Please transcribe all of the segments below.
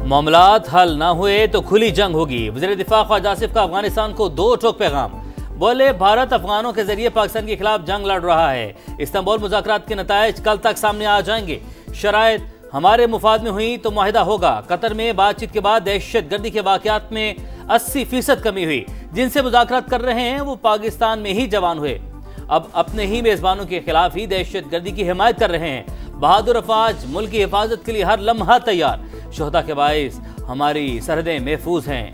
मामलात हल ना हुए तो खुली जंग होगी। वज़ीर दिफा ख्वाजा आसिफ का अफगानिस्तान को 2 टोक पैगाम। बोले, भारत अफगानों के जरिए पाकिस्तान के खिलाफ जंग लड़ रहा है। इस्तांबुल मुज़ाकरात के नताइज कल तक सामने आ जाएंगे। शराइत हमारे मुफाद में हुई तो मुआहिदा होगा। कतर में बातचीत के बाद दहशत गर्दी के वाक़यात में 80% कमी हुई। जिनसे मुज़ाकरात कर रहे हैं वो पाकिस्तान में ही जवान हुए। अब अपने ही मेज़बानों के खिलाफ ही दहशत गर्दी की हिमायत कर रहे हैं। बहादुर अफवाज मुल्क की हिफाजत के लिए हर लम्हा तैयार। शोहदा के बाइस हमारी सरहदें महफूज हैं।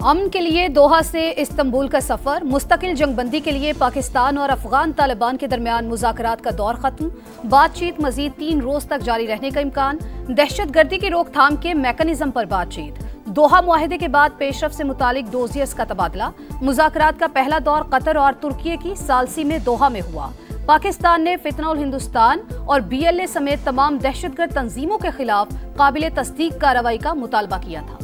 अमन के लिए दोहा से इस्तांबुल का सफर। मुस्तकिल जंगबंदी के लिए पाकिस्तान और अफगान तालिबान के दरमियान मुज़ाकरात का दौर खत्म। बातचीत मजीद 3 रोज तक जारी रहने का इम्कान। दहशत गर्दी की रोकथाम के मैकेनिज्म पर बातचीत। दोहा मुआहिदे के बाद पेशरफ से मुतालिक डोजियर्स का तबादला। मुज़ाकरात का पहला दौर कतर और तुर्की की सालसी में दोहा में हुआ। पाकिस्तान ने फितना उल हिंदुस्तान और BLA समेत तमाम दहशतगर्द तंजीमों के खिलाफ काबिल तस्दीक कार्रवाई का मुतालबा किया था।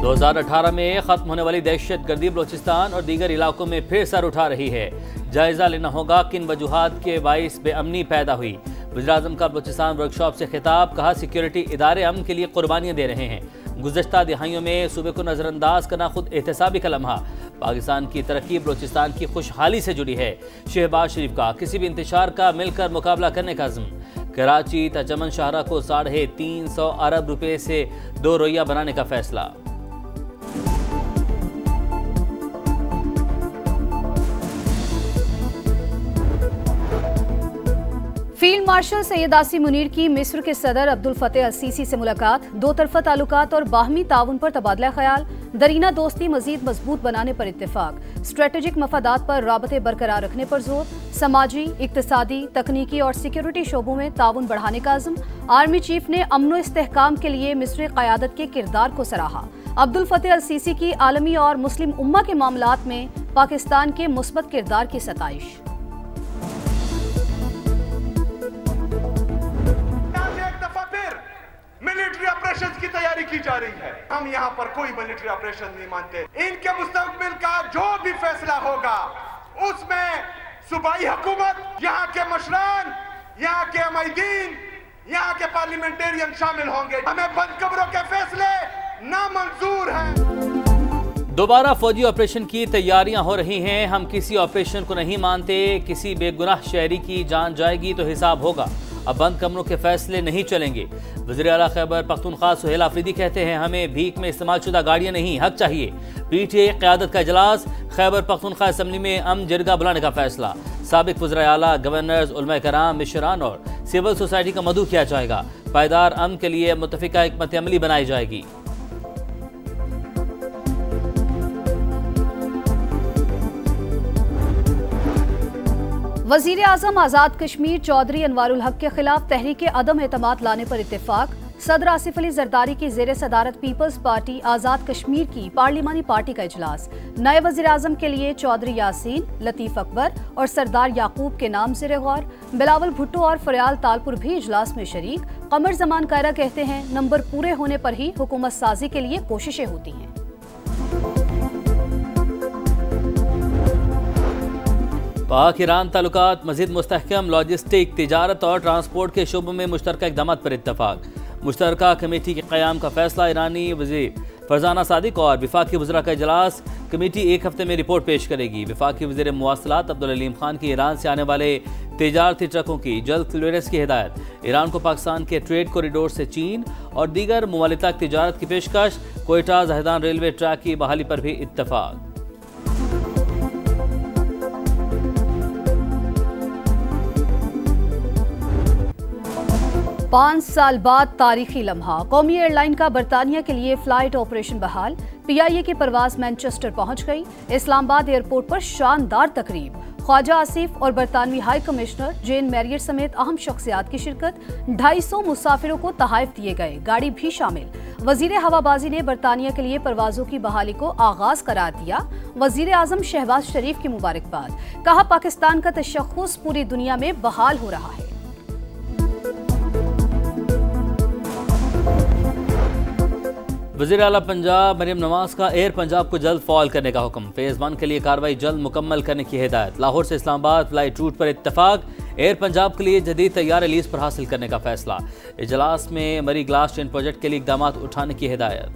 2018 में खत्म होने वाली दहशत गर्दी बलोचिस्तान और दीगर इलाकों में फिर सर उठा रही है। जायजा लेना होगा किन वजूहात के बाइस बेअमनी पैदा हुई। वज़ीर-ए-आज़म का बलोचिस्तान वर्कशॉप से खिताब। कहा, सिक्योरिटी इदारे अमन के लिए कुर्बानियां दे रहे हैं। गुज़श्ता दिहाइयों में सूबे को नज़रअंदाज करना खुद एहतसाबी का लम्हा। पाकिस्तान की तरक्की बलोचिस्तान की खुशहाली से जुड़ी है। शहबाज शरीफ का किसी भी इंतशार का मिलकर मुकाबला करने का अज़्म। कराची तचमन शाहरा को 350 अरब रुपए से 2 रोइया बनाने का फैसला। फील्ड मार्शल सैयद आसिम मुनीर की मिस्र के सदर अब्दुल फतेह अल सीसी से मुलाकात। 2 तरफ़ा ताल्लुकात और बाहमी ताउन पर तबादला ख्याल। दरीना दोस्ती मजीद मजबूत बनाने पर इत्तेफाक। स्ट्रेटेजिक मफादात पर राबते बरकरार रखने पर जोर। समाजी, इक्तिसादी, तकनीकी और सिक्योरिटी शोबों में ताउन बढ़ाने का अज़्म। आर्मी चीफ ने अमन व इस्तेहकाम के लिए मिस्री क़यादत के किरदार को सराहा। अब्दुल फतेह अल सीसी की आलमी और मुस्लिम उम्मा के मामलात में पाकिस्तान के मुस्बत किरदार की सताइश। मिलिट्री ऑपरेशन की तैयारी की जा रही है। हम यहाँ पर कोई मिलिट्री ऑपरेशन नहीं मानते। इनके मुस्तकबिल का जो भी फैसला होगा उसमें सूबाई हुकूमत, यहाँ के मशरान, यहाँ के अमैदीन, यहाँ के पार्लियामेंटेरियन शामिल होंगे। हमें बंदकब्रों के फैसले नामंजूर हैं। दोबारा फौजी ऑपरेशन की तैयारियां हो रही हैं। हम किसी ऑपरेशन को नहीं मानते। किसी बेगुनाह शहरी की जान जाएगी तो हिसाब होगा। अब बंद कमरों के फैसले नहीं चलेंगे। वज़ीर आला खैबर पख्तूनख्वा सुहेल आफरीदी कहते हैं, हमें भीख में इस्तेमाल शुदा गाड़ियाँ नहीं, हक चाहिए। PTA क़यादत का इजलास। खैबर पख्तूनख्वा असम्बली में अमन जिरगा बुलाने का फैसला। साबिक वज़ीर आला, गवर्नर्स, उलमाए कराम, मिशरान और सिविल सोसाइटी का मदऊ किया जाएगा। पायदार अमन के लिए मुत्तफ़िका हिकमत अमली बनाई जाएगी। वज़ीर आज़म आज़ाद कश्मीर चौधरी अनवारुल हक के खिलाफ तहरीक अदम एतमाद लाने पर इत्तेफाक। सदर आसिफ अली जरदारी की ज़ेर सदारत पीपल्स पार्टी आज़ाद कश्मीर की पार्लिमानी पार्टी का इजलास। नए वज़ीर आज़म के लिए चौधरी यासीन, लतीफ़ अकबर और सरदार याकूब के नाम ज़ेर गौर। बिलावल भुट्टो और फरियाल तालपुर भी इजलास में शरीक। कमर जमान कायरा कहते हैं, नंबर पूरे होने पर ही हुकूमत साजी के लिए कोशिशें होती हैं। पाक ईरान ताल्लुकात मज़ीद मुस्तहकम। लॉजिस्टिक, तिजारत और ट्रांसपोर्ट के शोबों में मुश्तरका इक़दाम पर इत्तफाक। मुश्तरका कमेटी के क़याम का फैसला। ईरानी वज़ीर फरजाना सादिक और वफाकी वज़रा का इजलास। कमेटी 1 हफ्ते में रिपोर्ट पेश करेगी। वफाकी वज़ीर मुवासलात अब्दुल अलीम खान की ईरान से आने वाले तिजारती ट्रकों की जल्द क्लियरेंस की हिदायत। ईरान को पाकिस्तान के ट्रेड कॉरिडोर से चीन और दीगर मुमालिका तिजारत की पेशकश। कोयटा जहेदान रेलवे ट्रैक की बहाली पर भी इत्तफाक। 5 साल बाद तारीखी लम्हा। कौमी एयरलाइन का बरतानिया के लिए फ्लाइट ऑपरेशन बहाल। PIA की परवाज मैनचेस्टर पहुंच गई। इस्लामाबाद एयरपोर्ट पर शानदार तकरीब। ख्वाजा आसिफ और बरतानवी हाई कमिश्नर जेन मैरियट समेत अहम शख्सियात की शिरकत। 250 मुसाफिरों को तहाइफ दिए गए, गाड़ी भी शामिल। वजीर हवाबाजी ने बरतानिया के लिए परवाजों की बहाली को आगाज करार दिया। वजीर आजम शहबाज शरीफ की मुबारकबाद। कहा, पाकिस्तान का तशख्खुस पूरी दुनिया में बहाल हो रहा है। वज़ीर आला पंजाब मरियम नवाज का एयर पंजाब को जल्द फॉल करने का हुक्म। फेज़ 1 के लिए कार्रवाई जल्द मुकम्मल करने की हिदायत। लाहौर से इस्लामाबाद फ्लाइट रूट पर इत्तफाक। एयर पंजाब के लिए जदीद तैयार लीज पर हासिल करने का फैसला। इजलास में मरी ग्लास ट्रेन प्रोजेक्ट के लिए इकदाम उठाने की हिदायत।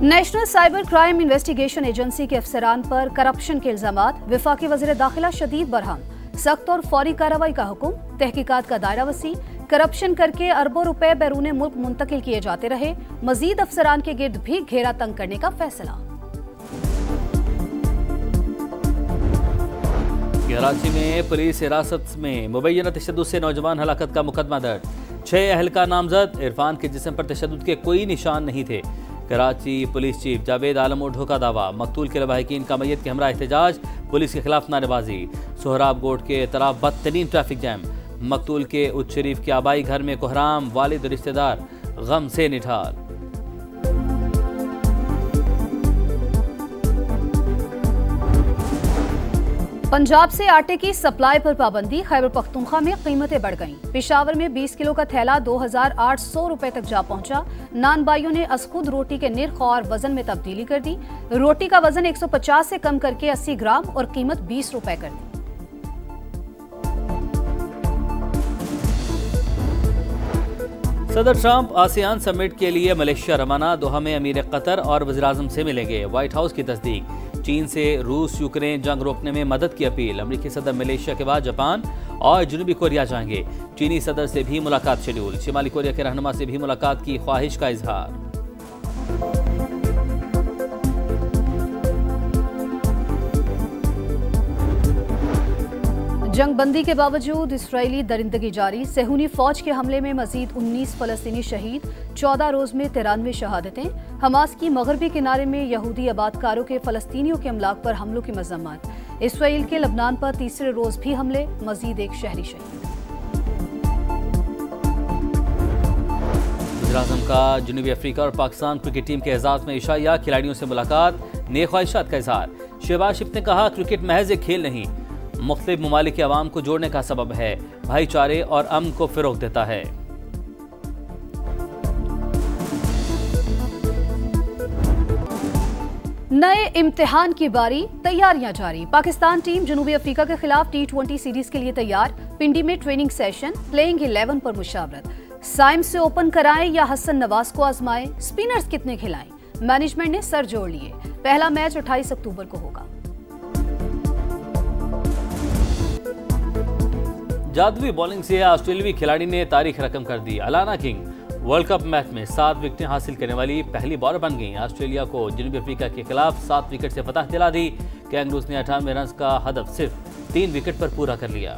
National cyber crime investigation agency के अफसरान पर करप्शन के इल्जामात। वफाकी वज़ीर दाखिला शदीद बरहम। सख्त और फौरी कार्रवाई का हुक्म। तहकीकात का दायरा वसी। करप्शन करके अरबों रुपए बैरून मुल्क मुंतकिल किए जाते रहे। मजीद अफसरान के गिर्द भी घेरा तंग करने का फैसला। कराची में पुलिस हिरासत में मुबैना तशद्दुद से नौजवान हलाकत का मुकदमा दर्ज। 6 अहलकार नामजद। इरफान के जिस्म पर तशद्दुद के कोई निशान नहीं थे। कराची पुलिस चीफ जावेद आलम ओढ़ो का दावा। मकतूल के लवाहिकीन का मैयत के हमरा एहतजाज। पुलिस के खिलाफ नारेबाजी। सोहराब गोड के तरफ बदतरीन ट्रैफिक जैम। मकतूल के उच्च शरीफ के आबाई घर में कोहराम। वालिद और रिश्तेदार गम से निठार। पंजाब से आटे की सप्लाई पर पाबंदी। खैबर पख्तूनख्वा में कीमतें बढ़ गईं। पेशावर में 20 किलो का थैला 2800 रुपए तक जा पहुंचा। नान बाइयों ने असखुद रोटी के निर्ख और वजन में तब्दीली कर दी। रोटी का वजन 150 से कम करके 80 ग्राम और कीमत 20 रुपए कर दी। सदर ट्रंप आसियान समिट के लिए मलेशिया रवाना। दोहा में अमीर कतर और वज़ीर-ए-आज़म से मिलेंगे। व्हाइट हाउस की तस्दीक। चीन से रूस यूक्रेन जंग रोकने में मदद की अपील। अमेरिकी सदर मलेशिया के बाद जापान और जनूबी कोरिया जाएंगे। चीनी सदर से भी मुलाकात शेड्यूल। शिमाली कोरिया के रहनुमा से भी मुलाकात की ख्वाहिश का इजहार। जंगबंदी के बावजूद इसराइली दरिंदगी जारी। सेहूनी फौज के हमले में मजीद 19 फलस्तीनी शहीद। 14 रोज में 93 शहादतें। हमास की मगरबी किनारे में यहूदी आबादकारों के फलस्तीनियों के अमलाक पर हमलों की मजम्मत। इसराइल के लबनान पर तीसरे रोज भी हमले। मजीद एक शहरी शहीद। वज़ीर-ए-आज़म का जनूबी अफ्रीका और पाकिस्तान क्रिकेट टीम के एजाज में इशाया। खिलाड़ियों से मुलाकात। नेक ख्वाहिशात का इजहार। शहबाज शरीफ ने कहा, क्रिकेट महज एक खेल नहीं, मुख्तलिफ ममालिक के अवाम को जोड़ने का सबब है, भाईचारे और अमन को फिरोग देता है। नए इम्तिहान की बारी। तैयारियां जारी। पाकिस्तान टीम जनूबी अफ्रीका के खिलाफ T20 सीरीज के लिए तैयार। पिंडी में ट्रेनिंग सेशन। प्लेइंग 11 पर मुशावरत। साइम से ओपन कराएं या हसन नवाज को आजमाएं। स्पिनर्स कितने खिलाएं। मैनेजमेंट ने सर जोड़ लिए। पहला मैच 28 अक्टूबर को होगा। जादुई बॉलिंग से ऑस्ट्रेलियावी खिलाड़ी ने तारीख रकम कर दी। अलाना किंग वर्ल्ड कप मैच में 7 विकेटें हासिल करने वाली पहली बॉलर बन गई। ऑस्ट्रेलिया को जनूबी अफ्रीका के खिलाफ 7 विकेट से फतह दिला दी। कैंगरूज ने 98 रन का हदफ सिर्फ 3 विकेट पर पूरा कर लिया।